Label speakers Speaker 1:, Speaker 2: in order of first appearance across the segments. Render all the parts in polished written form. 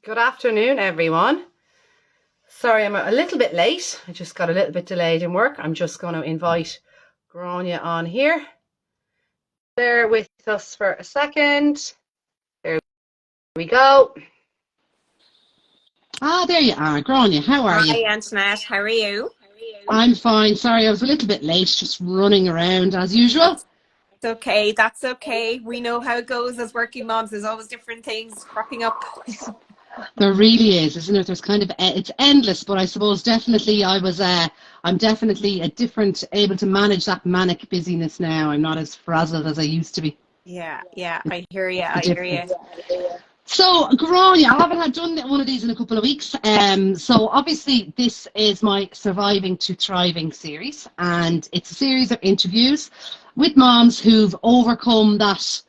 Speaker 1: Good afternoon, everyone. Sorry, I'm a little bit late. I just got a little bit delayed in work. I'm just going to invite Grainne on here. Bear with us for a second. There we go.
Speaker 2: There you are, Grainne. How are you?
Speaker 3: Hi, Antoinette. How are you?
Speaker 2: I'm fine. Sorry, I was a little bit late, just running around as usual.
Speaker 3: That's okay. That's okay. We know how it goes as working moms. There's always different things cropping up.
Speaker 2: There really is, isn't it? There's kind of it's endless, but I suppose definitely I'm definitely a different able to manage that manic busyness now. I'm not as frazzled as I used to be.
Speaker 3: Yeah. I hear you.
Speaker 2: The
Speaker 3: I hear you.
Speaker 2: difference. So, Grainne, I haven't had done one of these in a couple of weeks. So obviously this is my Surviving to Thriving series, and it's a series of interviews with moms who've overcome that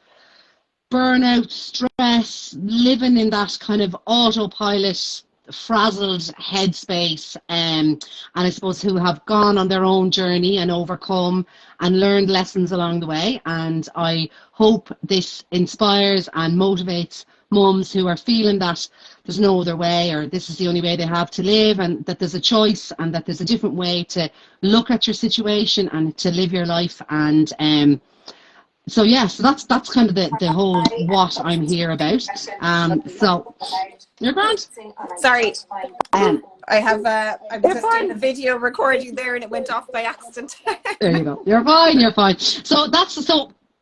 Speaker 2: burnout, stress, living in that kind of autopilot, frazzled headspace, and I suppose who have gone on their own journey and overcome and learned lessons along the way. And I hope this inspires and motivates mums who are feeling that there's no other way, or this is the only way they have to live, and that there's a choice and that there's a different way to look at your situation and to live your life. And so yeah, so that's kind of the whole what I'm here about. So you're grand.
Speaker 3: Sorry.
Speaker 2: Um,
Speaker 3: I was just doing a video recording there and it went off by accident.
Speaker 2: there you go. You're fine. You're fine.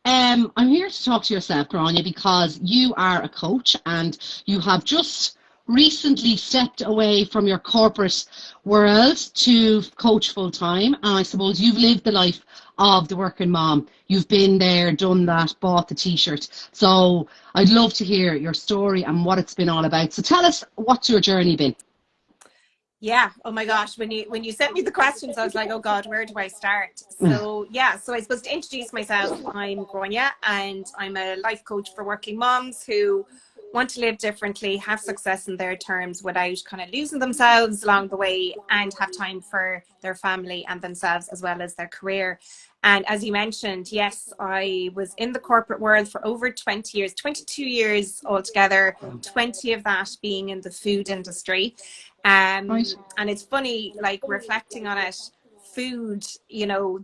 Speaker 2: I'm here to talk to yourself, Grainne, because you are a coach and you have just recently stepped away from your corporate world to coach full time. And I suppose you've lived the life of the working mom. You've been there, done that, bought the t-shirt. So I'd love to hear your story and what it's been all about. So tell us, what's your journey been?
Speaker 3: Yeah. Oh my gosh. When you sent me the questions, I was like, oh God, where do I start? So yeah. So I suppose to introduce myself, I'm Grainne and I'm a life coach for working moms who want to live differently, have success in their terms without kind of losing themselves along the way, and have time for their family and themselves as well as their career. And as you mentioned, yes, I was in the corporate world for over 20 years, 22 years altogether, 20 of that being in the food industry.
Speaker 2: Right.
Speaker 3: And it's funny, like reflecting on it, food,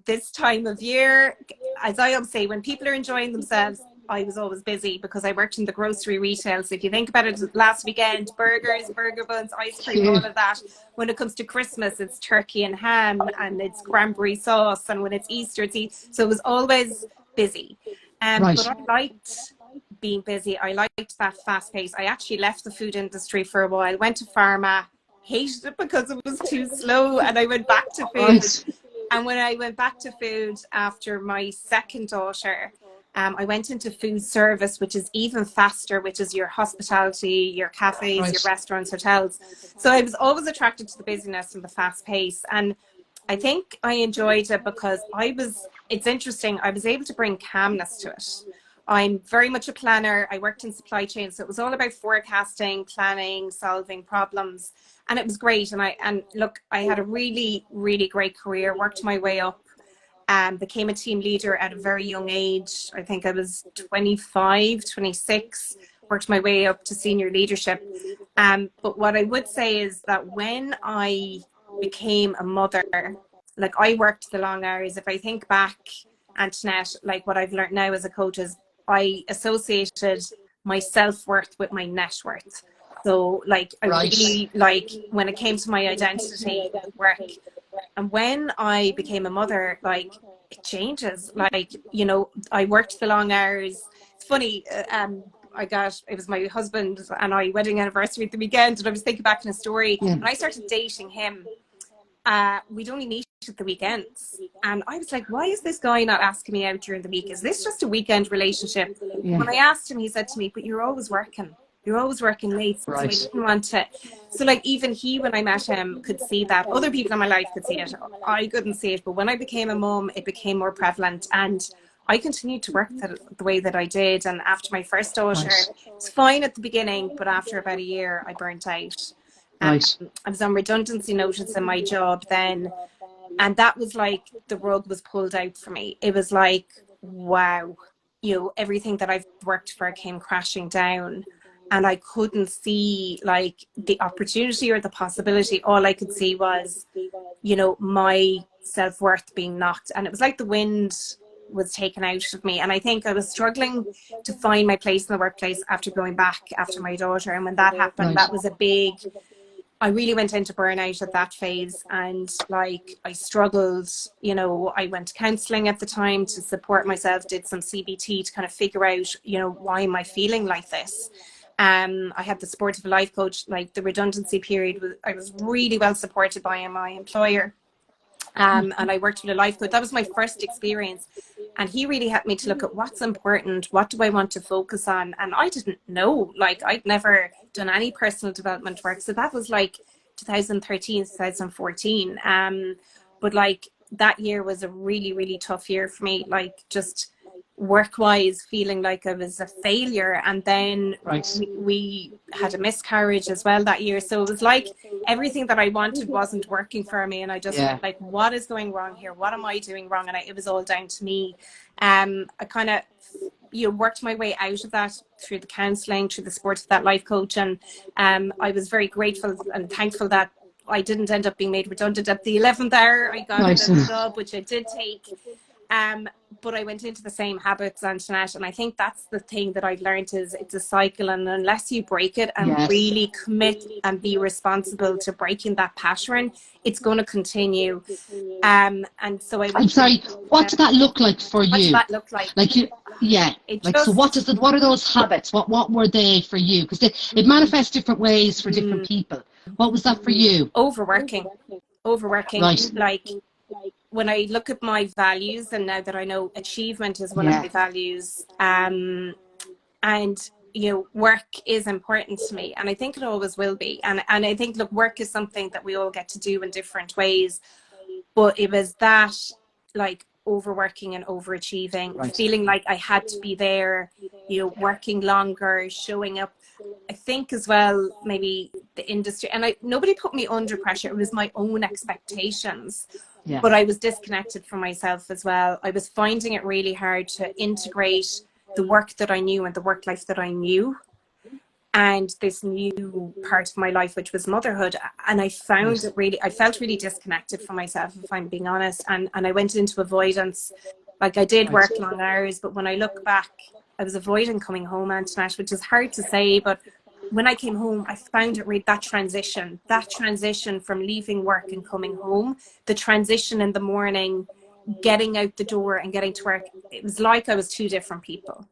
Speaker 3: this time of year, as I always say, when people are enjoying themselves, I was always busy because I worked in the grocery retail. So if you think about it, last weekend, burgers, burger buns, ice cream, all of that. When it comes to Christmas, it's turkey and ham and it's cranberry sauce. And when it's Easter, so it was always busy.
Speaker 2: Right.
Speaker 3: But I liked being busy. I liked that fast pace. I actually left the food industry for a while, went to pharma, hated it because it was too slow, and I went back to food.
Speaker 2: Right.
Speaker 3: And when I went back to food after my second daughter, I went into food service, which is even faster, which is your hospitality, your cafes,
Speaker 2: Right.
Speaker 3: your restaurants, hotels. So I was always attracted to the busyness and the fast pace. And I think I enjoyed it because it's interesting, I was able to bring calmness to it. I'm very much a planner. I worked in supply chain, so it was all about forecasting, planning, solving problems. And it was great. And look, I had a really, really great career, worked my way up, became a team leader at a very young age. I think I was 25, 26, worked my way up to senior leadership. But what I would say is that when I became a mother, like I worked the long hours. If I think back, Antoinette, like what I've learned now as a coach is I associated my self-worth with my net worth. So like I
Speaker 2: Right.
Speaker 3: really, like when it came to my identity, work. And when I became a mother, like it changes. Like, I worked the long hours. It's funny, it was my husband and I wedding anniversary at the weekend, and I was thinking back in a story.
Speaker 2: Yeah.
Speaker 3: When I started dating him, we'd only meet at the weekends. And I was like, why is this guy not asking me out during the week? Is this just a weekend relationship?
Speaker 2: Yeah.
Speaker 3: When I asked him, he said to me, but you're always working. You're always working late. So I
Speaker 2: Right.
Speaker 3: didn't want to. So like even he, when I met him, could see that. Other people in my life could see it. I couldn't see it. But when I became a mum, it became more prevalent. And I continued to work the way that I did. And after my first daughter,
Speaker 2: Right.
Speaker 3: it was fine at the beginning, but after about a year, I burnt out.
Speaker 2: Right.
Speaker 3: I was on redundancy notice in my job then. And that was like the rug was pulled out for me. It was like, wow, everything that I've worked for came crashing down. and I couldn't see like the opportunity or the possibility. All I could see was, you know, my self-worth being knocked, and it was like the wind was taken out of me. And I think I was struggling to find my place in the workplace after going back after my daughter. And when that happened, that was a big, I really went into burnout at that phase, and like I struggled, you know. I went to counselling at the time to support myself, did some CBT to kind of figure out, you know, why am I feeling like this? I had the support of a life coach. Like the redundancy period, I was really well supported by my employer. And I worked with a life coach. That was my first experience. And he really helped me to look at what's important, what do I want to focus on? And I didn't know, like I'd never done any personal development work. So that was like 2013, 2014. But like that year was a really, really tough year for me, like just work-wise feeling like I was a failure. And then we had a miscarriage as well that year. So it was like everything that I wanted wasn't working for me. And I just felt like, what is going wrong here? What am I doing wrong? And it was all down to me. I kind of, you know, worked my way out of that through the counselling, through the support of that life coach. And I was very grateful and thankful that I didn't end up being made redundant at the 11th hour. I got a job, which I did take. But I went into the same habits, Antoinette, and I think that's the thing that I've learned is it's a cycle, and unless you break it and really commit and be responsible to breaking that pattern, it's going to continue. And so I'm sorry,
Speaker 2: what did that look like for you?
Speaker 3: What did that look like?
Speaker 2: Like you, so what are those habits? What were they for you? Because it manifests different ways for different people. What was that for you?
Speaker 3: Overworking. Like when I look at my values, and now that I know achievement is one of my values, and you know, work is important to me, and I think it always will be. And I think, look, work is something that we all get to do in different ways, but it was that like overworking and overachieving, feeling like I had to be there, you know, working longer, showing up. I think as well, maybe the industry, and nobody put me under pressure. It was my own expectations. But I was disconnected from myself as well. I was finding it really hard to integrate the work that I knew and the work life that I knew, and this new part of my life, which was motherhood. And I found it really, I felt really disconnected from myself, if I'm being honest. And I went into avoidance. Like I did work long hours, but when I look back, I was avoiding coming home, Antoinette, which is hard to say, but when I came home, I found it really, that transition from leaving work and coming home, the transition in the morning, getting out the door and getting to work, it was like I was two different people.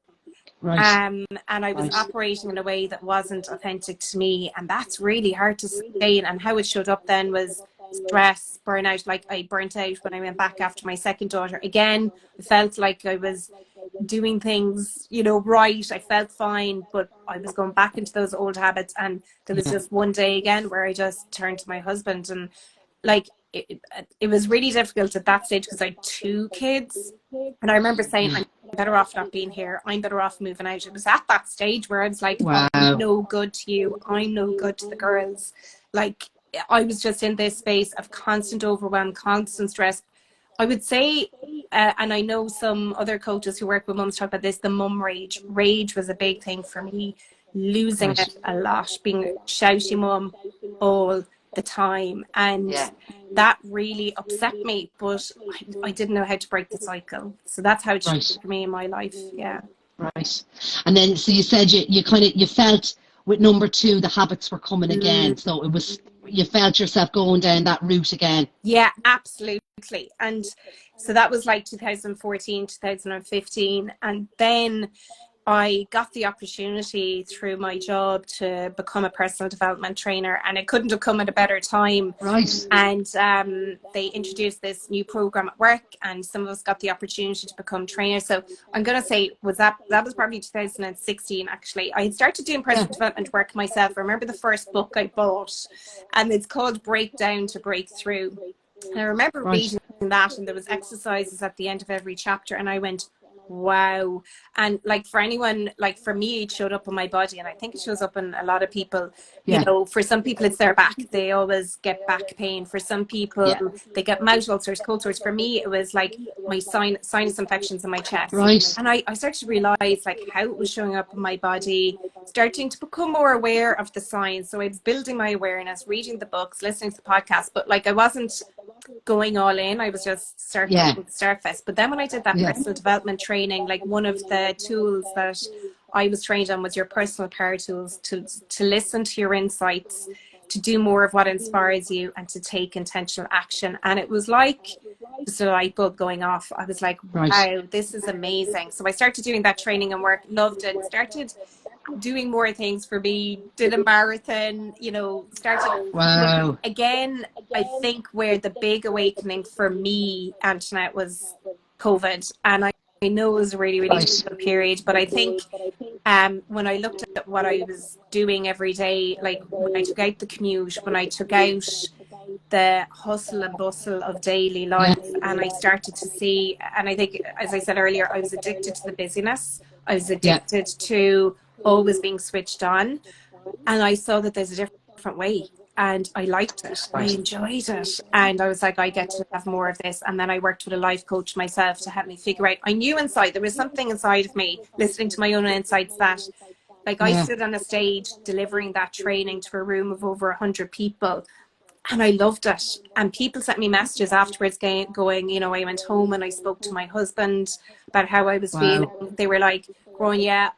Speaker 3: And I was operating in a way that wasn't authentic to me. And that's really hard to sustain. And how it showed up then was stress, burnout. Like I burnt out when I went back after my second daughter. Again, I felt like I was doing things, you know, right. I felt fine, but I was going back into those old habits. And there was just one day again where I just turned to my husband, and like it was really difficult at that stage because I had two kids. And I remember saying, I'm better off not being here. I'm better off moving out. It was at that stage where I was like, I'm no good to you. I'm no good to the girls. Like I was just in this space of constant overwhelm, constant stress. I would say, and I know some other coaches who work with mums talk about this, the mum rage. Rage was a big thing for me, losing it a lot, being a shouty mum all the time. And that really upset me, but I didn't know how to break the cycle. So that's how it shifted for me in my life.
Speaker 2: And then, so you said you felt with number two, the habits were coming again. So it was, you felt yourself going down that route again.
Speaker 3: Yeah, absolutely. And so that was like 2014, 2015. And then I got the opportunity through my job to become a personal development trainer, and it couldn't have come at a better time. And they introduced this new program at work, and some of us got the opportunity to become trainers. So I'm going to say that was probably 2016 actually. I had started doing personal development work myself. I remember the first book I bought, and it's called Breakdown to Breakthrough. And I remember reading that, and there was exercises at the end of every chapter, and I went, wow. And like for anyone, like for me, it showed up in my body, and I think it shows up in a lot of people. You
Speaker 2: Yeah.
Speaker 3: know, for some people it's their back. They always get back pain. For some people,
Speaker 2: Yeah.
Speaker 3: they get mouth ulcers, cold sores. For me, it was like my sinus infections in my chest.
Speaker 2: Right.
Speaker 3: And I started to realize like how it was showing up in my body, starting to become more aware of the signs. So I was building my awareness, reading the books, listening to the podcast, but like I wasn't going all in. I was just starting
Speaker 2: Yeah.
Speaker 3: with the surface. But then when I did that
Speaker 2: Yeah.
Speaker 3: personal development training, like one of the tools that I was trained on was your personal power tools, to listen to your insights, to do more of what inspires you, and to take intentional action. And it was like just a light bulb going off. I was like,
Speaker 2: Right.
Speaker 3: wow, this is amazing. So I started doing that training and work, loved it, started doing more things for me, did a marathon, you know, started.
Speaker 2: Wow.
Speaker 3: Again, I think where the big awakening for me, Antoinette, was COVID. And I know it was a really, really
Speaker 2: Right.
Speaker 3: difficult period, but I think when I looked at what I was doing every day, like when I took out the commute, when I took out the hustle and bustle of daily
Speaker 2: Yeah.
Speaker 3: life, and I started to see, and I think, as I said earlier, I was addicted to the busyness. I was
Speaker 2: Yeah.
Speaker 3: addicted to always being switched on. And I saw that there's a different way. And I liked it. I
Speaker 2: Right.
Speaker 3: enjoyed it. And I was like, I get to have more of this. And then I worked with a life coach myself to help me figure out. I knew inside, there was something inside of me, listening to my own insights, that like I
Speaker 2: Yeah.
Speaker 3: stood on a stage delivering that training to a room of over 100 people. And I loved it. And people sent me messages afterwards going, you know, I went home and I spoke to my husband about how I was feeling.
Speaker 2: Wow.
Speaker 3: They were like, Grainne, yeah,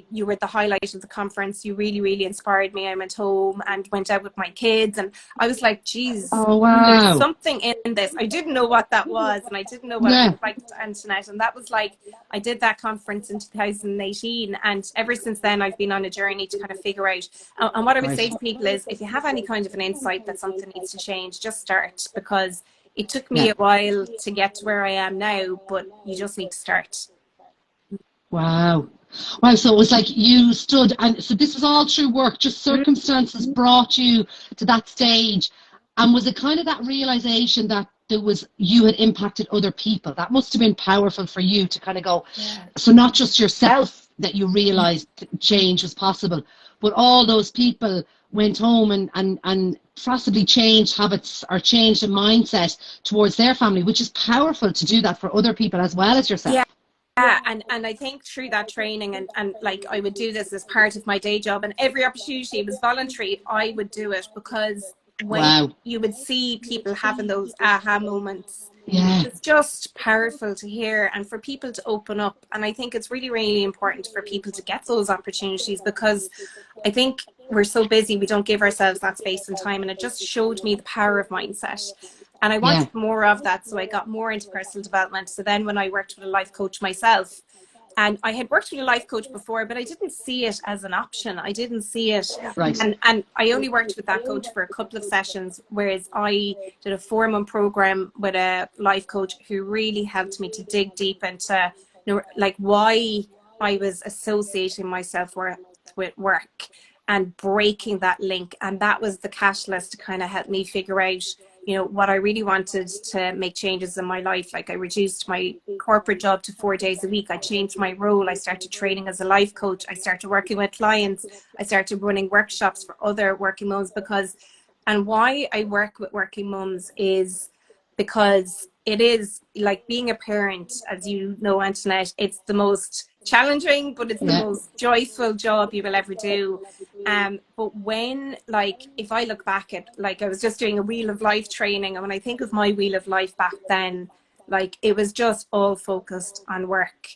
Speaker 3: you were the highlight of the conference. You really, really inspired me. I went home and went out with my kids. And I was like, geez,
Speaker 2: Oh,
Speaker 3: there's
Speaker 2: wow.
Speaker 3: something in this. I didn't know what that was. And I didn't know what it
Speaker 2: Yeah.
Speaker 3: looked like to Antoinette. And that was like, I did that conference in 2018. And ever since then, I've been on a journey to kind of figure out. And what I would say
Speaker 2: Right.
Speaker 3: to people is, if you have any kind of an insight that something needs to change, just start. Because it took me
Speaker 2: Yeah.
Speaker 3: a while to get to where I am now, but you just need to start.
Speaker 2: Wow. Wow. So it was like you stood, and so this was all through work, just circumstances brought you to that stage. And was it kind of that realization that there was, you had impacted other people? That must have been powerful for you to kind of go,
Speaker 3: Yeah.
Speaker 2: so not just yourself that you realized change was possible, but all those people went home and possibly changed habits or changed a mindset towards their family, which is powerful to do that for other people as well as yourself.
Speaker 3: Yeah. Yeah, and I think through that training, and like I would do this as part of my day job, and every opportunity, it was voluntary, I would do it, because when
Speaker 2: Wow.
Speaker 3: you would see people having those aha moments,
Speaker 2: Yeah.
Speaker 3: it's just powerful to hear, and for people to open up. And I think it's really, really important for people to get those opportunities, because I think we're so busy, we don't give ourselves that space and time. And it just showed me the power of mindset. And I
Speaker 2: Yeah.
Speaker 3: wanted more of that. So I got more into personal development. So then when I worked with a life coach myself, and I had worked with a life coach before, but I didn't see it as an option. I didn't see it.
Speaker 2: Right.
Speaker 3: And I only worked with that coach for a couple of sessions, whereas I did a 4-month program with a life coach who really helped me to dig deep into, you know, like why I was associating myself with work and breaking that link. And that was the catalyst to kind of help me figure out, you know, what I really wanted to make changes in my life. Like I reduced my corporate job to 4 days a week. I changed my role. I started training as a life coach. I started working with clients. I started running workshops for other working moms, and why I work with working moms is because it is like being a parent, as you know, Antoinette, it's the most challenging, but it's the
Speaker 2: Yeah.
Speaker 3: most joyful job you will ever do. But when, like, if I look back at, like, I was just doing a Wheel of Life training, and when I think of my Wheel of Life back then, like, it was just all focused on work.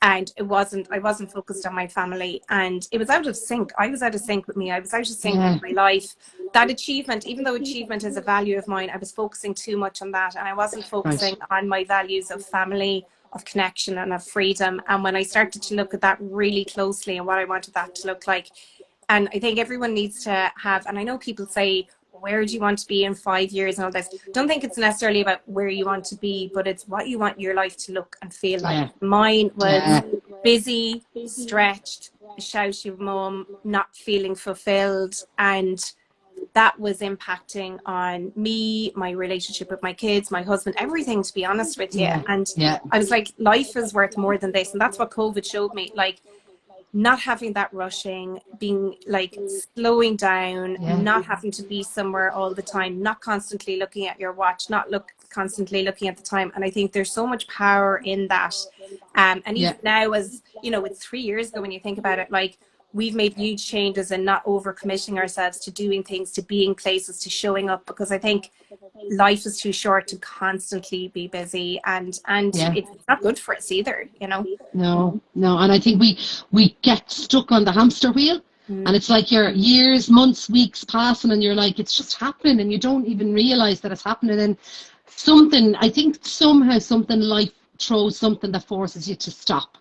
Speaker 3: And I wasn't focused on my family, and it was out of sync. I was out of sync with me. I was out of sync
Speaker 2: Yeah.
Speaker 3: with my life. That achievement, even though achievement is a value of mine, I was focusing too much on that, and I wasn't focusing
Speaker 2: Right.
Speaker 3: on my values of family, of connection, and of freedom. And when I started to look at that really closely and what I wanted that to look like, and I think everyone needs to have, and I know people say, where do you want to be in 5 years and all this? Don't think it's necessarily about where you want to be, but it's what you want your life to look and feel like.
Speaker 2: Yeah.
Speaker 3: Mine was
Speaker 2: Yeah.
Speaker 3: busy, stretched, a shouty mum, not feeling fulfilled, and that was impacting on me, my relationship with my kids, my husband, everything, to be honest with you. And I was like, life is worth more than this. And that's what COVID showed me, like, not having that rushing, being like slowing down, not having to be somewhere all the time, not constantly looking at your watch, constantly looking at the time. And I think there's so much power in that. And even now, as you know, it's 3 years ago when you think about it, like, we've made huge changes in not overcommitting ourselves to doing things, to being places, to showing up, because I think life is too short to constantly be busy, and it's not good for us either, you know.
Speaker 2: No, and I think we get stuck on the hamster wheel, and it's like your years, months, weeks passing, and you're like, it's just happening, and you don't even realize that it's happening. And I think somehow something life throws something that forces you to stop.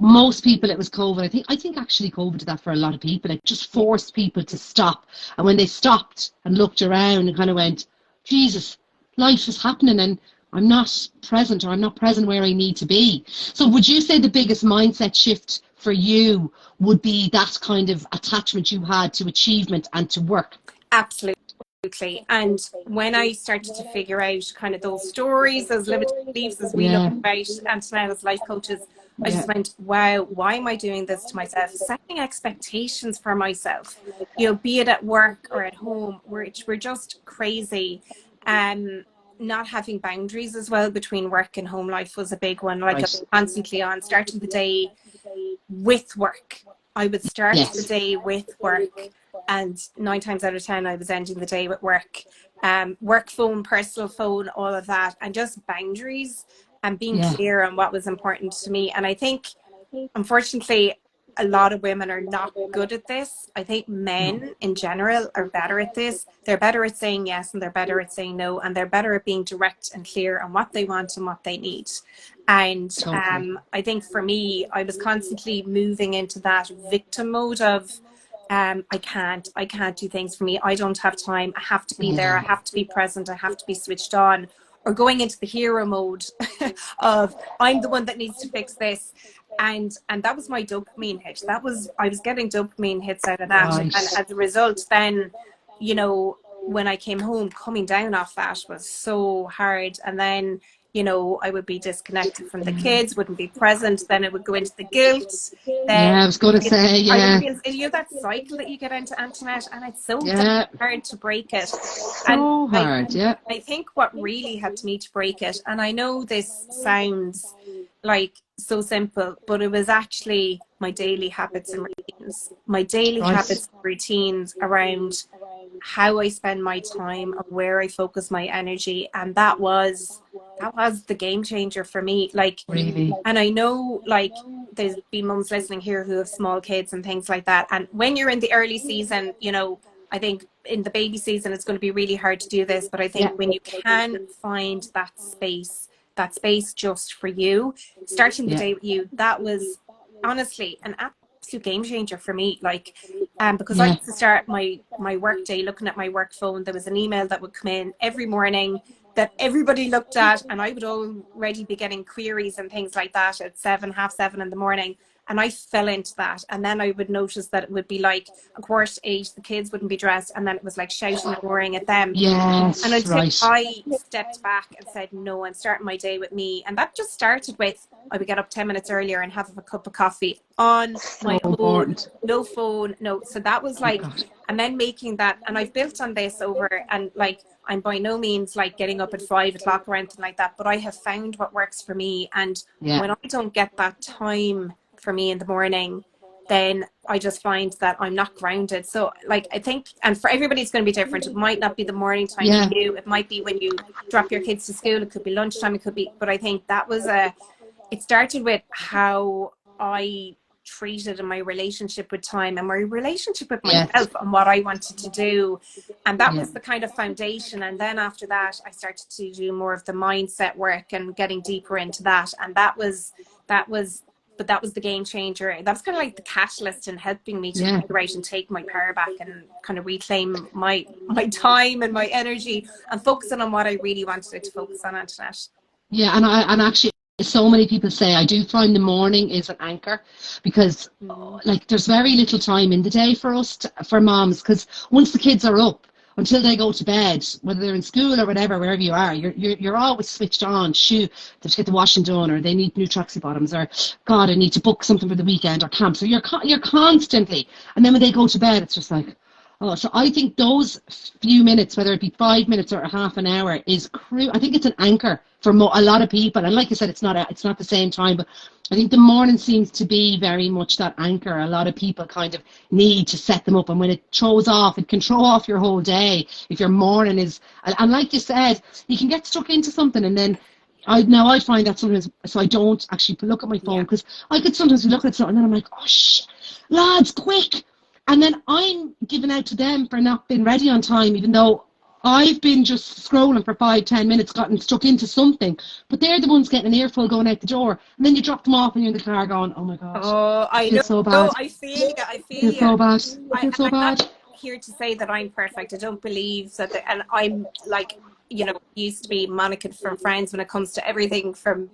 Speaker 2: Most people, it was COVID. I think actually COVID did that for a lot of people. It just forced people to stop, and when they stopped and looked around and kind of went, Jesus, life is happening and I'm not present, or I'm not present where I need to be. So would you say the biggest mindset shift for you would be that kind of attachment you had to achievement and to work?
Speaker 3: Absolutely. And when I started to figure out kind of those stories, those limited beliefs, as we look about Antoinette as life coaches, I just went, wow, why am I doing this to myself? Setting expectations for myself, you know, be it at work or at home, which we're just crazy. Not having boundaries as well between work and home life was a big one. Like, I was constantly on, starting the day with work. I would start the day with work, and 9 times out of 10 I was ending the day with work. Work phone, personal phone, all of that, and just boundaries and being clear on what was important to me. And I think, unfortunately, a lot of women are not good at this. I think men in general are better at this. They're better at saying yes, and they're better at saying no, and they're better at being direct and clear on what they want and what they need. And I think for me, I was constantly moving into that victim mode of, I can't do things for me. I don't have time. I have to be there. I have to be present. I have to be switched on. Or going into the hero mode of, I'm the one that needs to fix this. And that was my dopamine hit. I was getting dopamine hits out of that. And as a result, then, you know, when I came home, coming down off that was so hard. And then, you know, I would be disconnected from the kids, wouldn't be present. Then it would go into the guilt. Then,
Speaker 2: I was going to say,
Speaker 3: you know, that cycle that you get into, Antoinette, and it's so hard to break it.
Speaker 2: So hard,
Speaker 3: I think what really helped me to break it, and I know this sounds like so simple, but it was actually my daily habits and routines. My daily habits and routines around how I spend my time and where I focus my energy. And that was the game changer for me. Like,
Speaker 2: really?
Speaker 3: And I know, like, there's been mums listening here who have small kids and things like that. And when you're in the early season, you know, I think in the baby season, it's going to be really hard to do this. But I think when you can find that space just for you, starting the day with you, that was honestly an absolute game changer for me. Like, because I used to start my work day looking at my work phone. There was an email that would come in every morning that everybody looked at, and I would already be getting queries and things like that at 7:30 in the morning. And I fell into that. And then I would notice that it would be like 7:45, the kids wouldn't be dressed. And then it was like shouting and roaring at them.
Speaker 2: Yes,
Speaker 3: and I stepped back and said, no, I'm starting my day with me. And that just started with, I would get up 10 minutes earlier and have a cup of coffee on my own, no phone, no. So that was like, and then making that, and I've built on this over, and like, I'm by no means like getting up at 5 o'clock or anything like that, but I have found what works for me. And when I don't get that time for me in the morning, then I just find that I'm not grounded. So like, I think, and for everybody it's going to be different. It might not be the morning time for you. It might be when you drop your kids to school. It could be lunchtime. It could be, but I think that was it started with how I treated in my relationship with time and my relationship with myself and what I wanted to do. And that was the kind of foundation. And then after that, I started to do more of the mindset work and getting deeper into that. And that was the game changer. That was kind of like the catalyst in helping me to figure out and take my power back and kind of reclaim my time and my energy and focusing on what I really wanted it to focus on, Antoinette.
Speaker 2: Yeah, and actually, so many people say, I do find the morning is an anchor, because like there's very little time in the day for us, for moms, because once the kids are up, until they go to bed, whether they're in school or whatever, wherever you are, you're always switched on. Shoot, they have to get the washing done, or they need new tracksuit bottoms, or God, I need to book something for the weekend or camp. So you're constantly, and then when they go to bed, it's just like, oh. So I think those few minutes, whether it be 5 minutes or a half an hour, is I think it's an anchor for a lot of people. And like I said, it's not the same time, but I think the morning seems to be very much that anchor. A lot of people kind of need to set them up, and when it throws off, it can throw off your whole day if your morning is. And like you said, you can get stuck into something, and then I find that sometimes, so I don't actually look at my phone, because I could sometimes look at something and then I'm like, oh lads, quick, and then I'm giving out to them for not being ready on time, even though I've been just scrolling for 5-10 minutes, gotten stuck into something, but they're the ones getting an earful going out the door, and then you drop them off and you're in the car going, oh my gosh,
Speaker 3: Oh, I
Speaker 2: feel
Speaker 3: know.
Speaker 2: so bad.
Speaker 3: I feel you. I
Speaker 2: I
Speaker 3: feel
Speaker 2: feel so
Speaker 3: you.
Speaker 2: bad. I feel so
Speaker 3: I'm
Speaker 2: bad.
Speaker 3: not here to say that I'm perfect. I don't believe that, and I'm like, used to be monitored from friends when it comes to everything from,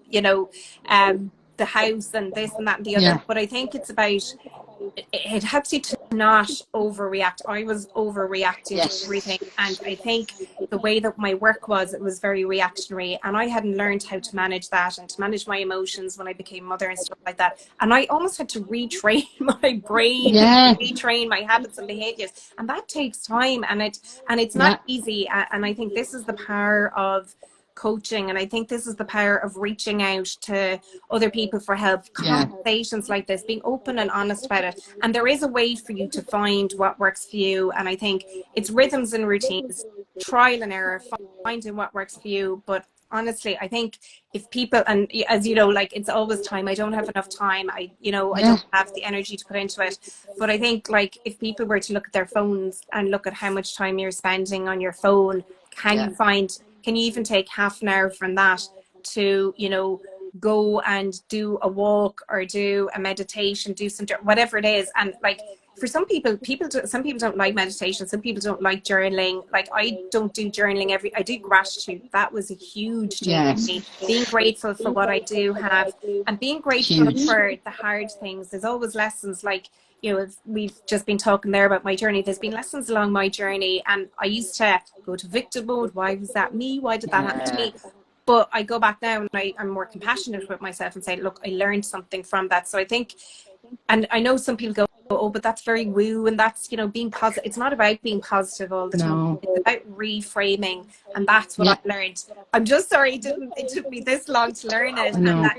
Speaker 3: the house and this and that and the other.
Speaker 2: Yeah.
Speaker 3: But I think it's about, it helps you to not overreact. I was overreacting to everything, and I think the way that my work was, it was very reactionary, and I hadn't learned how to manage that and to manage my emotions when I became mother and stuff like that. And I almost had to retrain my brain, retrain my habits and behaviors, and that takes time, and it's not easy. And I think this is the power of coaching, and I think this is the power of reaching out to other people for help, conversations like this, being open and honest about it. And there is a way for you to find what works for you, and I think it's rhythms and routines, trial and error, finding what works for you. But honestly, I think if people, and as you know, like, it's always time. I don't have enough time. I don't have the energy to put into it. But I think, like, if people were to look at their phones and look at how much time you're spending on your phone, can you even take half an hour from that to, go and do a walk or do a meditation, do some, whatever it is. And like, for some people don't like meditation. Some people don't like journaling. Like, I don't do journaling I do gratitude. That was a huge change for me. Being grateful for what I do have, and being grateful for the hard things. There's always lessons, like, we've just been talking there about my journey. There's been lessons along my journey, and I used to go to victim mode. Why was that me? Why did that happen to me? But I go back now, and I'm more compassionate with myself and say, look, I learned something from that. So I think, and I know some people go, oh, but that's very woo, and that's, being positive. It's not about being positive all the time. It's about reframing, and that's what I've learned. I'm just sorry it took me this long to learn it, and that,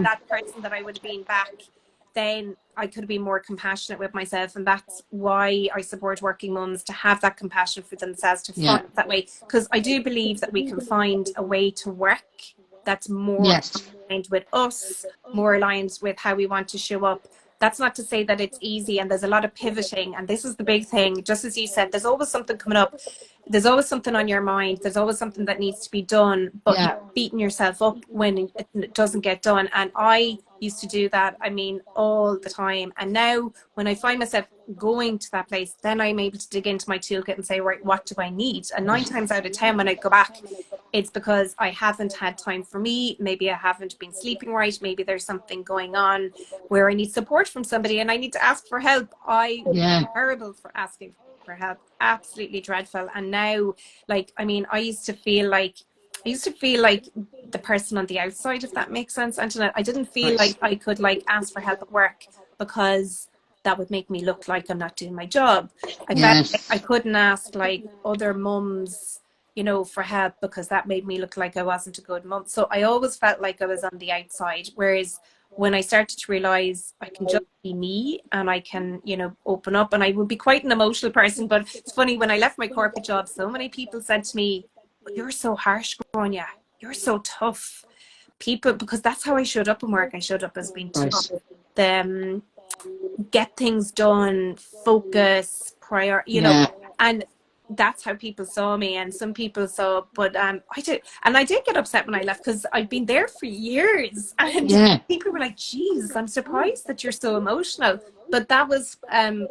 Speaker 3: that person that I would have been back then, I could be more compassionate with myself. And that's why I support working mums, to have that compassion for themselves, to find that way. Because I do believe that we can find a way to work that's more aligned with us, more aligned with how we want to show up. That's not to say that it's easy, and there's a lot of pivoting, and this is the big thing. Just as you said, there's always something coming up. There's always something on your mind. There's always something that needs to be done, but you're beating yourself up when it doesn't get done. And I used to do that, all the time. And now when I find myself going to that place, then I'm able to dig into my toolkit and say, right, what do I need? And 9 times out of 10, when I go back, it's because I haven't had time for me. Maybe I haven't been sleeping right. Maybe there's something going on where I need support from somebody and I need to ask for help. I'm terrible for asking for help. Absolutely dreadful. And now, like, I used to feel like the person on the outside, if that makes sense, Antoinette. I didn't feel like I could, like, ask for help at work, because that would make me look like I'm not doing my job. I felt like I couldn't ask, like, other mums, for help, because that made me look like I wasn't a good mum. So I always felt like I was on the outside. Whereas when I started to realize I can just be me, and I can, open up, and I would be quite an emotional person. But it's funny, when I left my corporate job, so many people said to me, "You're so harsh, Grainne. You're so tough." People, because that's how I showed up in work. I showed up as being tough. Get things done, focus, and that's how people saw me. And some people saw, but I did get upset when I left, because I'd been there for years, and people were like, "Geez, I'm surprised that you're so emotional." But that was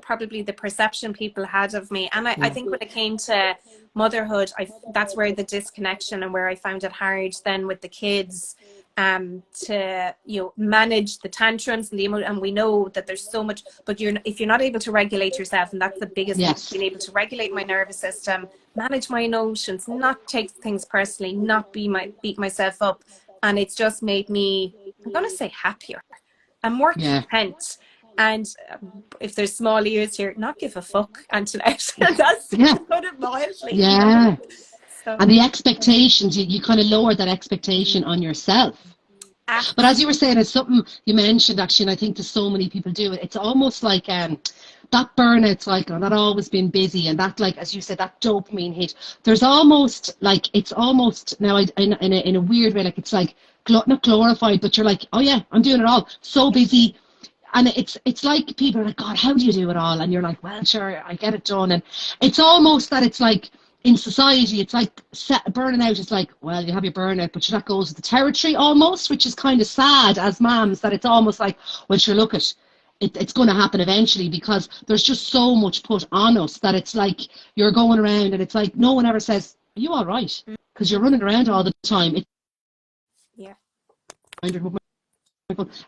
Speaker 3: probably the perception people had of me. And I think when it came to motherhood, that's where the disconnection, and where I found it hard then with the kids, to, you know, manage the tantrums and the emotion. And we know that there's so much, but if you're not able to regulate yourself, and that's the biggest thing, being able to regulate my nervous system, manage my emotions, not take things personally, not beat myself up. And it's just made me, I'm going to say, happier and more content. And if there's small ears here, not give a fuck, Antoinette. That's to put it mildly.
Speaker 2: Yeah.
Speaker 3: So.
Speaker 2: And the expectations, you kind of lower that expectation on yourself. But as you were saying, it's something you mentioned, actually, and I think there's so many people do it. It's almost like that burnout cycle, that always been busy, and that, like, as you said, that dopamine hit. There's almost, like, it's almost now in a weird way, like, it's like not glorified, but you're like, oh yeah, I'm doing it all. So busy. And it's like people are like, God, how do you do it all? And you're like, well, sure, I get it done. And it's almost that it's like, in society, it's like burning out. It's like, well, you have your burnout, but that goes with the territory almost, which is kind of sad as moms, that it's almost like, well, sure, look, it's going to happen eventually, because there's just so much put on us that it's like you're going around and it's like no one ever says, are you all right? Because you're running around all the time.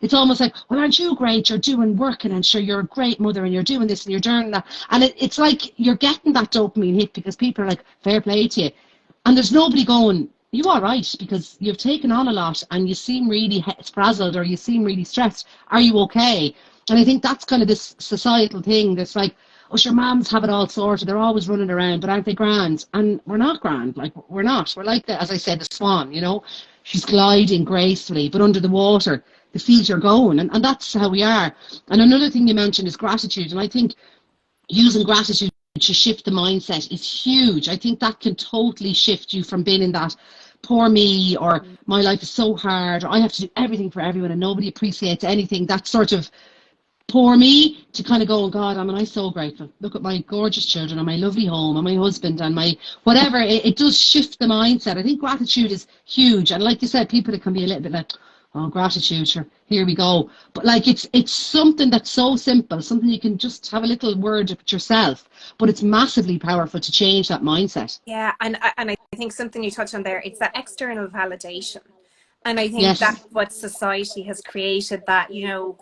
Speaker 2: It's almost like, well, aren't you great? You're doing working, and sure, you're a great mother, and you're doing this and you're doing that. And it's like you're getting that dopamine hit because people are like, fair play to you. And there's nobody going, you all right? Because you've taken on a lot and you seem really frazzled, or you seem really stressed. Are you okay? And I think that's kind of this societal thing that's like, oh, sure, moms have it all sorted. They're always running around, but aren't they grand? And we're not grand. Like, we're not. We're like, as I said, the swan, you know. She's gliding gracefully, but under the water, the feet are going, and that's how we are. And another thing you mentioned is gratitude, and I think using gratitude to shift the mindset is huge. I think that can totally shift you from being in that poor me, or my life is so hard, or I have to do everything for everyone and nobody appreciates anything, that sort of poor me, to kind of go, oh God, am I so grateful. Look at my gorgeous children and my lovely home and my husband and my whatever. It does shift the mindset. I think gratitude is huge. And like you said, people that can be a little bit like, oh, gratitude, sure, here we go. But like it's something that's so simple, something you can just have a little word with yourself, but it's massively powerful to change that mindset.
Speaker 3: Yeah, and I think something you touched on there, it's that external validation. And I think that's what society has created, that, you know,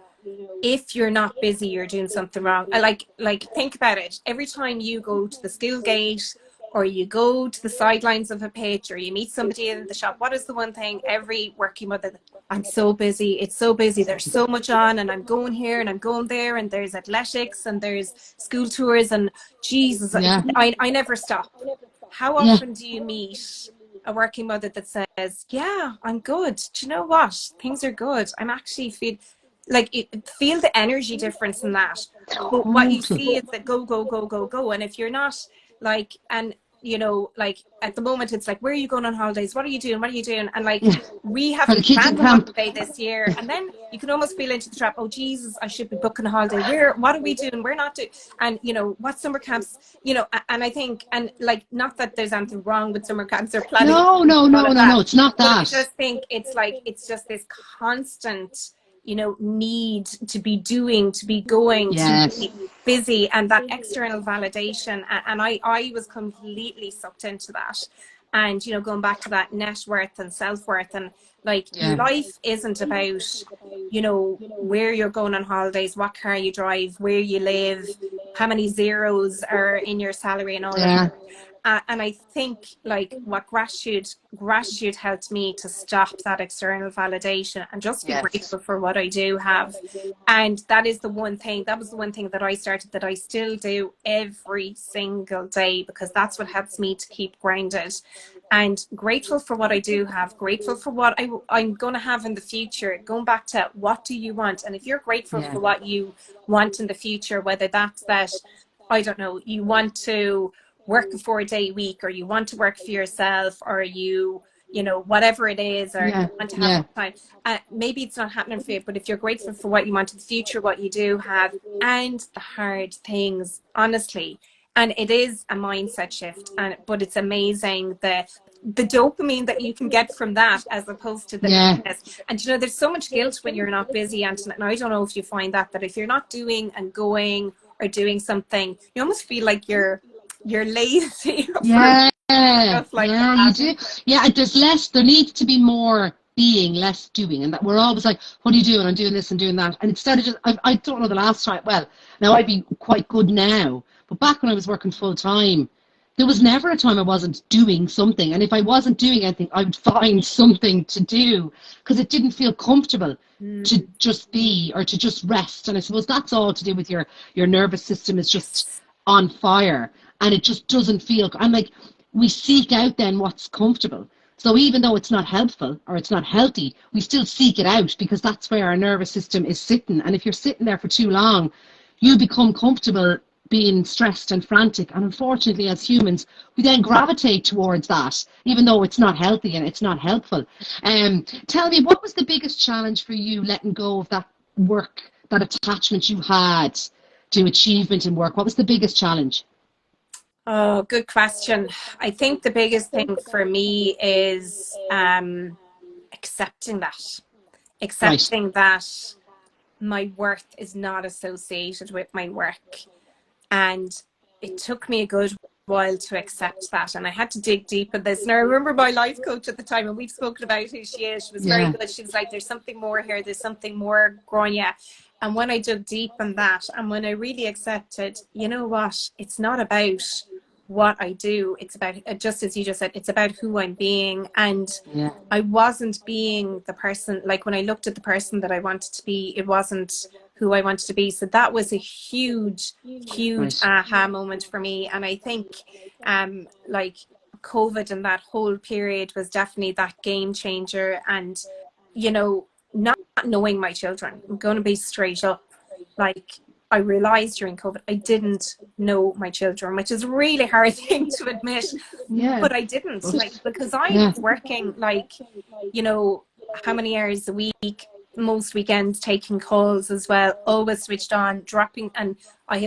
Speaker 3: if you're not busy, you're doing something wrong. I like think about it. Every time you go to the school gate, or you go to the sidelines of a pitch, or you meet somebody in the shop, what is the one thing every working mother, I'm so busy, it's so busy, there's so much on, and I'm going here and I'm going there, and there's athletics and there's school tours, and Jesus, I never stop. How often do you meet a working mother that says, yeah, I'm good, do you know what, things are good, I'm actually feel the energy difference in that. But what you see is that go, go, go, go, go. And if you're not like, and you know, like at the moment it's like, where are you going on holidays? What are you doing? What are you doing? And like, we have a random holiday this year. And then you can almost feel into the trap. Oh, Jesus, I should be booking a holiday. What are we doing? We're not doing, and you know, what summer camps, you know, and I think, and like, not that there's anything wrong with summer camps or planning.
Speaker 2: No, it's not that.
Speaker 3: But I just think it's like, it's just this constant, you know, need to be doing, to be going, to be busy, and that external validation. And I was completely sucked into that. And, you know, going back to that net worth and self-worth, and like, life isn't about, you know, where you're going on holidays, what car you drive, where you live, how many zeros are in your salary and all that. And I think like what gratitude helped me to stop that external validation and just be grateful for what I do have. And that was the one thing that I started, that I still do every single day, because that's what helps me to keep grounded and grateful for what I do have, grateful for what I'm going to have in the future. Going back to, what do you want? And if you're grateful for what you want in the future, whether that's that, I don't know, you want to work a 4-day week, or you want to work for yourself, or you know, whatever it is, or you want to have time. Maybe it's not happening for you, but if you're grateful for what you want in the future, what you do have, and the hard things, honestly, and it is a mindset shift, but it's amazing the dopamine that you can get from that, as opposed to the business. And you know, there's so much guilt when you're not busy, Antoinette, and I don't know if you find that if you're not doing and going or doing something, you almost feel like you're lazy.
Speaker 2: You do. There's less, there needs to be more being, less doing, and that we're always like, what are you doing? I'm doing this and doing that. And instead of just, I don't know the last time, well, now I'd be quite good now, but back when I was working full time, there was never a time I wasn't doing something. And if I wasn't doing anything, I would find something to do because it didn't feel comfortable to just be or to just rest. And I suppose that's all to do with your nervous system is just on fire, and it just doesn't feel, I'm like, we seek out then what's comfortable. So even though it's not helpful or it's not healthy, we still seek it out because that's where our nervous system is sitting. And if you're sitting there for too long, you become comfortable being stressed and frantic. And unfortunately, as humans, we then gravitate towards that, even though it's not healthy and it's not helpful. Tell me, what was the biggest challenge for you letting go of that work, that attachment you had to achievement in work? What was the biggest challenge?
Speaker 3: Oh, good question. I think the biggest thing for me is accepting that. Accepting that my worth is not associated with my work. And it took me a good while to accept that. And I had to dig deep in this. And I remember my life coach at the time, and we've spoken about who she is. She was very good. She was like, there's something more here. There's something more, Grainne. And when I dug deep in that, and when I really accepted, you know what, it's not about what I do. It's about, just as you just said, it's about who I'm being. And I wasn't being the person, like when I looked at the person that I wanted to be, it wasn't who I wanted to be. So that was a huge aha moment for me. And I think like COVID and that whole period was definitely that game changer. And, you know, not knowing my children, I'm going to be straight up, like I realized during COVID, I didn't know my children, which is a really hard thing to admit, but I didn't, like, because I was working, like, you know, how many hours a week, most weekends, taking calls as well, always switched on, dropping, and I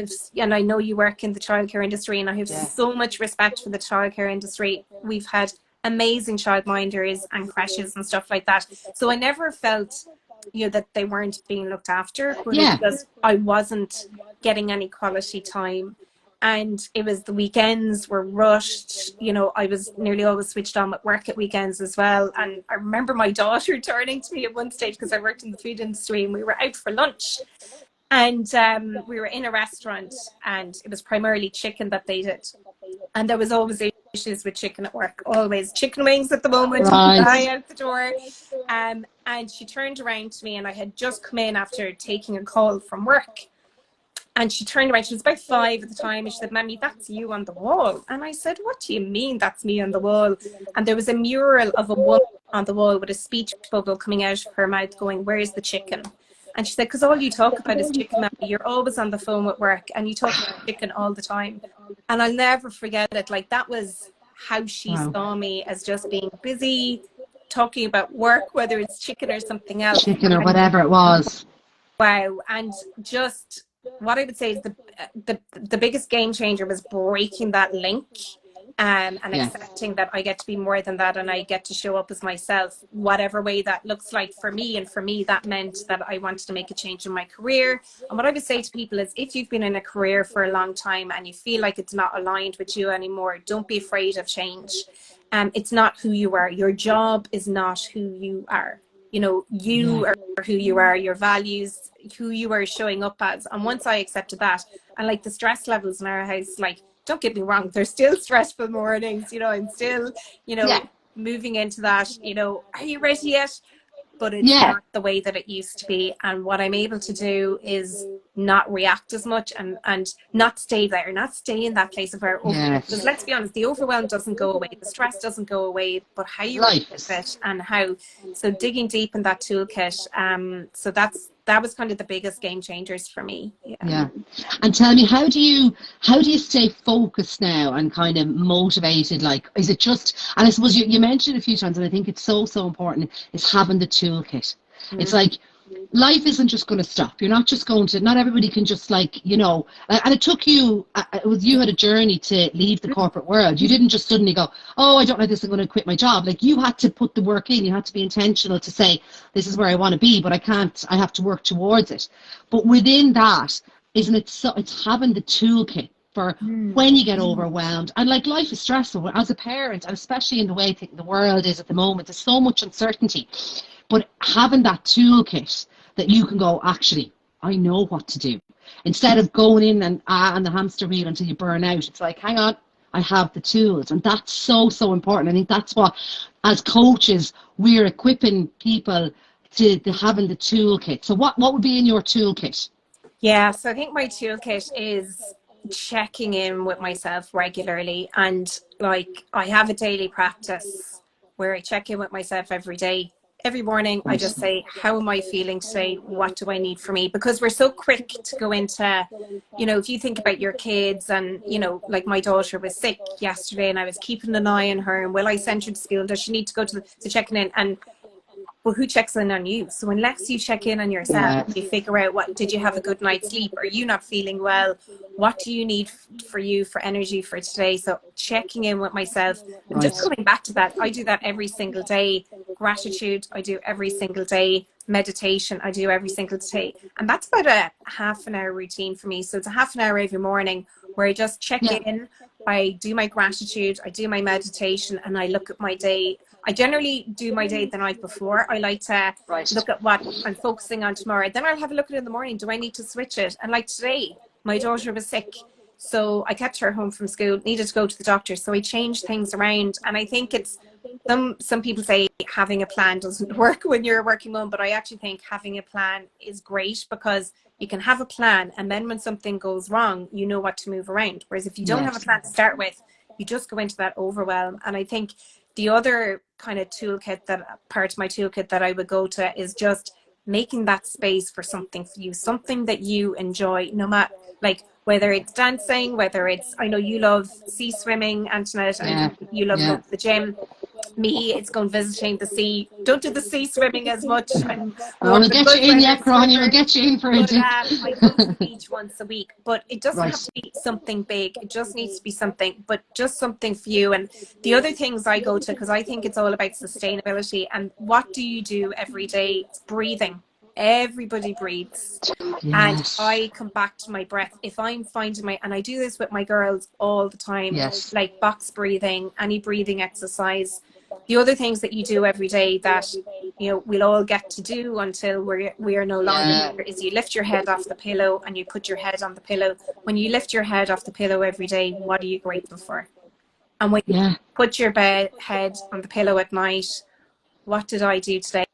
Speaker 3: know you work in the childcare industry, and I have so much respect for the childcare industry. We've had amazing childminders and creches and stuff like that. So I never felt, you know, that they weren't being looked after, but it was, I wasn't getting any quality time. And it was, the weekends were rushed. You know, I was nearly always switched on at work at weekends as well. And I remember my daughter turning to me at one stage, because I worked in the food industry, and we were out for lunch. And we were in a restaurant, and it was primarily chicken that they did. And there was always issues with chicken at work, always. Chicken wings at the moment, fly out the door. And she turned around to me, and I had just come in after taking a call from work. And she turned around, she was about 5 at the time, and she said, "Mammy, that's you on the wall." And I said, "What do you mean that's me on the wall?" And there was a mural of a woman on the wall with a speech bubble coming out of her mouth going, "Where's the chicken?" And she said, "Because all you talk about is chicken, Mammy. You're always on the phone at work, and you talk about chicken all the time." And I'll never forget it. Like, that was how she saw me, as just being busy, talking about work, whether it's chicken or something else.
Speaker 2: Chicken or whatever it was.
Speaker 3: Wow. And just, what I would say is the biggest game changer was breaking that link, and accepting that I get to be more than that, and I get to show up as myself, whatever way that looks like for me. And for me, that meant that I wanted to make a change in my career. And what I would say to people is, if you've been in a career for a long time and you feel like it's not aligned with you anymore, don't be afraid of change. It's not who you are. Your job is not who you are. You know, you are who you are, your values, who you are showing up as. And once I accepted that, and like the stress levels in our house, like, don't get me wrong, there's still stressful mornings, you know, I'm still, you know, moving into that, you know, are you ready yet? But it's not the way that it used to be. And what I'm able to do is not react as much, and not stay there, not stay in that place of our overwhelm. Because let's be honest, the overwhelm doesn't go away, the stress doesn't go away, but how you react with it, and how. So digging deep in that toolkit, so that was kind of the biggest game changers for me.
Speaker 2: And tell me, how do you stay focused now and kind of motivated? Like, is it just, and I suppose you mentioned a few times, and I think it's so important, is having the toolkit. It's like, life isn't just going to stop. You're not just going to, not everybody can just, like, you know, and it took you, you had a journey to leave the corporate world. You didn't just suddenly go, "Oh, I don't like this, I'm going to quit my job." Like, you had to put the work in. You had to be intentional to say, "This is where I want to be, but I have to work towards it." But within that, isn't it so, it's having the toolkit for when you get overwhelmed. And like, life is stressful as a parent, and especially in the way the world is at the moment. There's so much uncertainty. But having that toolkit that you can go, actually, I know what to do. Instead of going in and on the hamster wheel until you burn out, it's like, hang on, I have the tools. And that's so, so important. I think that's what, as coaches, we're equipping people to having the toolkit. So what would be in your toolkit?
Speaker 3: Yeah, so I think my toolkit is checking in with myself regularly. And like, I have a daily practice where I check in with myself every day. Every morning, I just say, how am I feeling today? What do I need for me? Because we're so quick to go into, you know, if you think about your kids and, you know, like my daughter was sick yesterday and I was keeping an eye on her, and will I send her to school? Does she need to go to checking in? And well, who checks in on you? So unless you check in on yourself, you figure out, what did you have a good night's sleep? Are you not feeling well? What do you need for you for energy for today? So checking in with myself, and just coming back to that, I do that every single day. Gratitude, I do every single day. Meditation, I do every single day. And that's about a half an hour routine for me. So it's a half an hour every morning where I just check in. I do my gratitude, I do my meditation, and I look at my day. I generally do my day the night before. I like to look at what I'm focusing on tomorrow. Then I'll have a look at it in the morning. Do I need to switch it? And like today, my daughter was sick, so I kept her home from school, needed to go to the doctor. So I changed things around. And I think it's, some people say having a plan doesn't work when you're a working mom, but I actually think having a plan is great, because you can have a plan, and then when something goes wrong, you know what to move around. Whereas if you don't have a plan to start with, you just go into that overwhelm. And I think the other kind of toolkit, that part of my toolkit that I would go to, is just making that space for something for you, something that you enjoy, no matter, like, whether it's dancing, whether it's, I know you love sea swimming, Antoinette, and you love going to the gym. Me, it's going visiting the sea. Don't do the sea swimming as much. I'm more
Speaker 2: We'll
Speaker 3: of a
Speaker 2: get
Speaker 3: good
Speaker 2: you in,
Speaker 3: weather
Speaker 2: Grainne.
Speaker 3: swimmer.
Speaker 2: We'll get you in for it.
Speaker 3: But I go to the beach once a week, but it doesn't have to be something big. It just needs to be something, but just something for you. And the other things I go to, because I think it's all about sustainability. And what do you do every day? It's breathing. Everybody breathes. And I come back to my breath. If I'm finding and I do this with my girls all the time, like box breathing, any breathing exercise. The other things that you do every day that, you know, we'll all get to do until we are no longer here, is you lift your head off the pillow and you put your head on the pillow. When you lift your head off the pillow every day, what are you grateful for? And when you put your head on the pillow at night, what did I do today?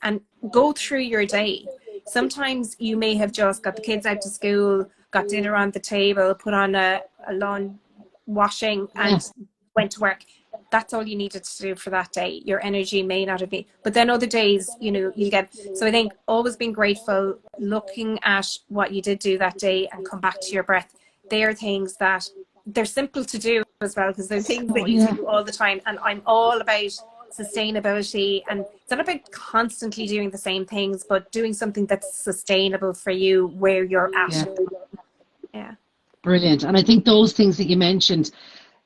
Speaker 3: And go through your day. Sometimes you may have just got the kids out to school, got dinner on the table, put on a lawn washing, and went to work. That's all you needed to do for that day. Your energy may not have been, but then other days, you know, you'll get. So I think always being grateful, looking at what you did do that day, and come back to your breath. They are things that they're simple to do as well, because they're things that you do all the time. And I'm all about sustainability, and it's not about constantly doing the same things, but doing something that's sustainable for you where you're at.
Speaker 2: Brilliant. And I think those things that you mentioned,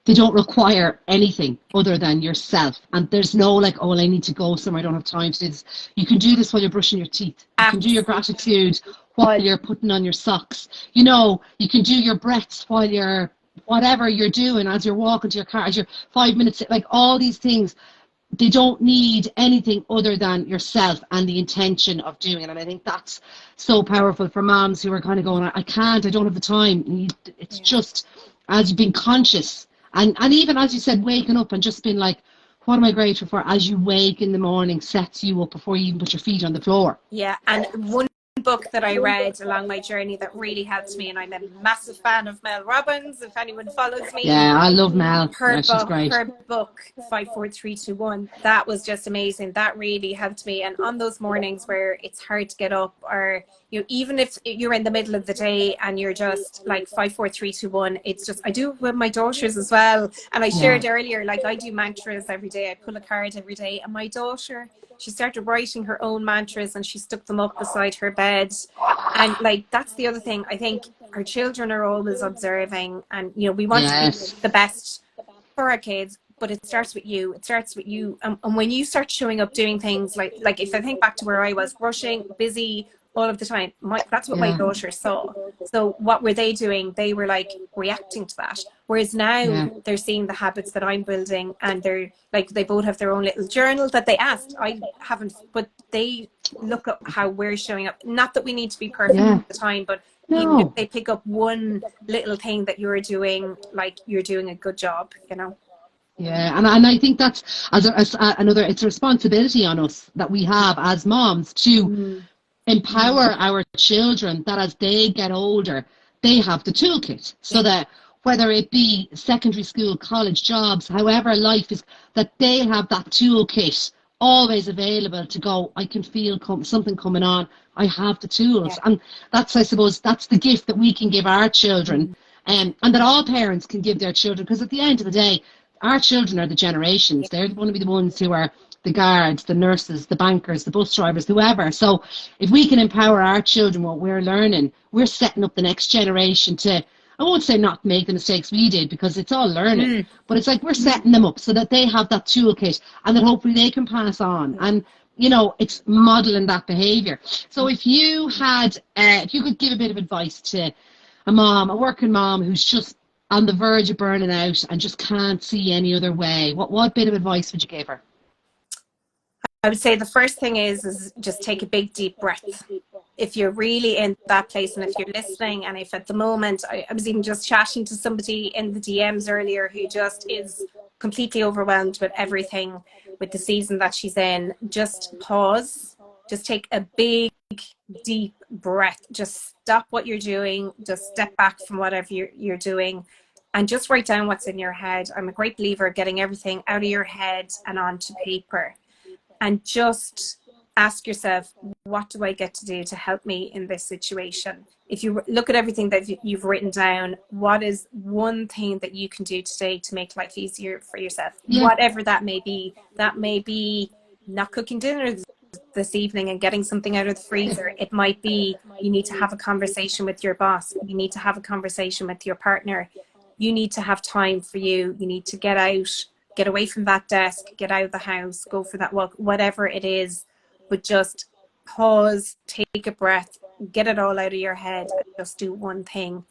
Speaker 2: they don't require anything other than yourself. And there's no like, oh, well, I need to go somewhere, I don't have time to do this. You can do this while you're brushing your teeth. You can do your gratitude while you're putting on your socks. You know, you can do your breaths while you're, whatever you're doing, as you're walking to your car, as you're 5 minutes, like all these things. They don't need anything other than yourself and the intention of doing it. And I think that's so powerful for moms who are kind of going, I can't, I don't have the time. It's just, as you've been conscious, and even as you said, waking up and just being like, what am I grateful for? As you wake in the morning, sets you up before you even put your feet on the floor.
Speaker 3: Yeah, and one book that I read along my journey that really helped me, and I'm a massive fan of Mel Robbins, if anyone follows me.
Speaker 2: Yeah, I love Mel.
Speaker 3: Her book 54321, that was just amazing. That really helped me. And on those mornings where it's hard to get up, or you know, even if you're in the middle of the day and you're just like 54321, it's just, I do it with my daughters as well. And I shared earlier, like I do mantras every day. I pull a card every day, and my daughter, she started writing her own mantras and she stuck them up beside her bed. And like, that's the other thing. I think our children are always observing, and you know, we want to be the best for our kids, but it starts with you. It starts with you. And when you start showing up doing things like if I think back to where I was, rushing, busy, all of the time. That's what my
Speaker 2: Yeah.
Speaker 3: daughter saw. So what were they doing? They were like reacting to that. Whereas now they're seeing the habits that I'm building, and they're like, they both have their own little journal that they asked. I haven't, but they look at how we're showing up. Not that we need to be perfect all the time, but even if
Speaker 2: No.
Speaker 3: they pick up one little thing that you're doing, like, you're doing a good job, you know.
Speaker 2: Yeah, and I think that's another, it's a responsibility on us that we have as moms to empower our children, that as they get older, they have the toolkit, so that whether it be secondary school, college, jobs, however life is, that they have that toolkit always available to go, I can feel something coming on, I have the tools. And that's, I suppose, that's the gift that we can give our children, and that all parents can give their children, because at the end of the day, our children are the generations. They're going to be the ones who are the guards, the nurses, the bankers, the bus drivers, whoever. So if we can empower our children, what we're learning, we're setting up the next generation to, I won't say not make the mistakes we did, because it's all learning, but it's like we're setting them up so that they have that toolkit, and that hopefully they can pass on. And, you know, it's modeling that behavior. So if you had, if you could give a bit of advice to a mom, a working mom who's just on the verge of burning out and just can't see any other way, what bit of advice would you give her?
Speaker 3: I would say the first thing is just take a big deep breath. If you're really in that place, and if you're listening, and if at the moment, I was even just chatting to somebody in the DMs earlier who just is completely overwhelmed with everything, with the season that she's in, just pause, just take a big deep breath, just stop what you're doing, just step back from whatever you're doing, and just write down what's in your head. I'm a great believer of getting everything out of your head and onto paper. And just ask yourself, what do I get to do to help me in this situation? If you look at everything that you've written down, what is one thing that you can do today to make life easier for yourself? Whatever that may be. That may be not cooking dinner this evening and getting something out of the freezer. It might be you need to have a conversation with your boss. You need to have a conversation with your partner. You need to have time for you. You need to get out, get away from that desk, get out of the house, go for that walk, whatever it is. But just pause, take a breath, get it all out of your head, and just do one thing,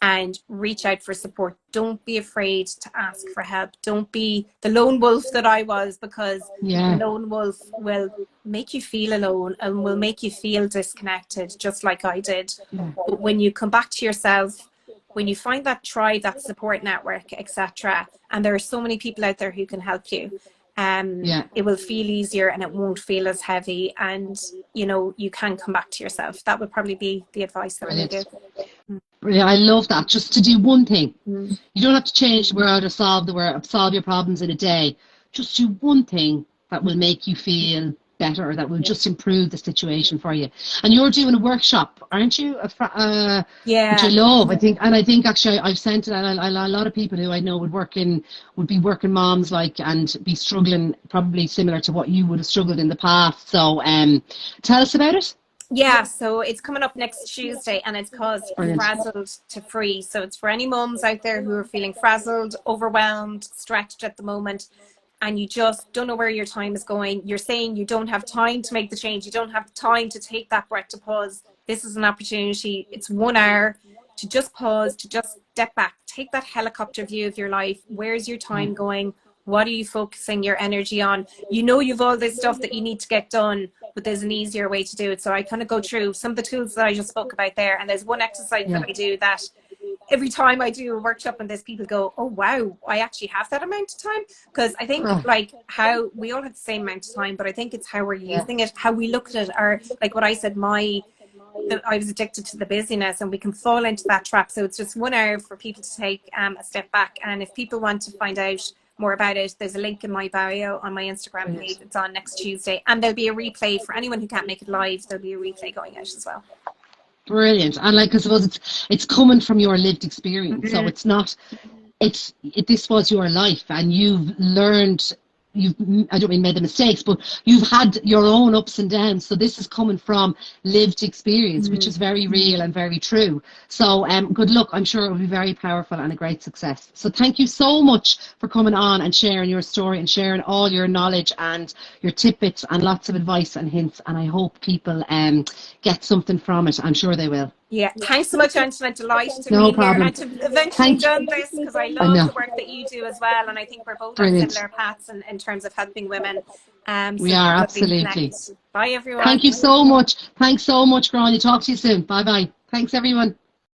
Speaker 3: and reach out for support. Don't be afraid to ask for help. Don't be the lone wolf that I was, because the lone wolf will make you feel alone and will make you feel disconnected, just like I did. But when you come back to yourself, when you find that tribe, that support network, etc., and there are so many people out there who can help you, it will feel easier and it won't feel as heavy, and you know, you can come back to yourself. That would probably be the advice that I would give.
Speaker 2: Brilliant. I love that. Just to do one thing. You don't have to change the world or solve your problems in a day. Just do one thing that will make you feel better, or that will just improve the situation for you. And you're doing a workshop, aren't you? Which I love. I think actually I've sent it, and a lot of people who I know would be working moms, like, and be struggling probably similar to what you would have struggled in the past. So tell us about it.
Speaker 3: Yeah, so it's coming up next Tuesday, and it's called Frazzled to Free. So it's for any mums out there who are feeling frazzled, overwhelmed, stretched at the moment, and you just don't know where your time is going. You're saying you don't have time to make the change. You don't have time to take that breath, to pause. This is an opportunity. It's 1 hour to just pause, to just step back, take that helicopter view of your life. Where's your time going? What are you focusing your energy on? You know, you've all this stuff that you need to get done, but there's an easier way to do it. So I kind of go through some of the tools that I just spoke about there. And there's one exercise that I do that every time I do a workshop on this, people go, oh, wow, I actually have that amount of time. Because I think like how we all have the same amount of time, but I think it's how we're using it, how we look at it, or like what I said, I was addicted to the busyness, and we can fall into that trap. So it's just 1 hour for people to take a step back. And if people want to find out more about it, there's a link in my bio on my Instagram page. It's on next Tuesday, and there'll be a replay for anyone who can't make it live. There'll be a replay going out as well.
Speaker 2: Brilliant. And like, I suppose it's coming from your lived experience. So it's not, this was your life, and you've learned I don't mean made the mistakes, but you've had your own ups and downs. So this is coming from lived experience, which is very real and very true. So good luck. I'm sure it will be very powerful and a great success. So thank you so much for coming on and sharing your story and sharing all your knowledge and your tidbits and lots of advice and hints. And I hope people get something from it. I'm sure they will.
Speaker 3: Yeah, thanks so much, Antoinette. Delighted to
Speaker 2: No
Speaker 3: be here
Speaker 2: problem.
Speaker 3: and to eventually done this, because I love the work that you do as well. And I think we're both on similar paths in terms of helping women.
Speaker 2: We are, absolutely.
Speaker 3: Bye, everyone.
Speaker 2: Thank you so much. Thanks so much, Grainne. Talk to you soon. Bye-bye. Thanks, everyone.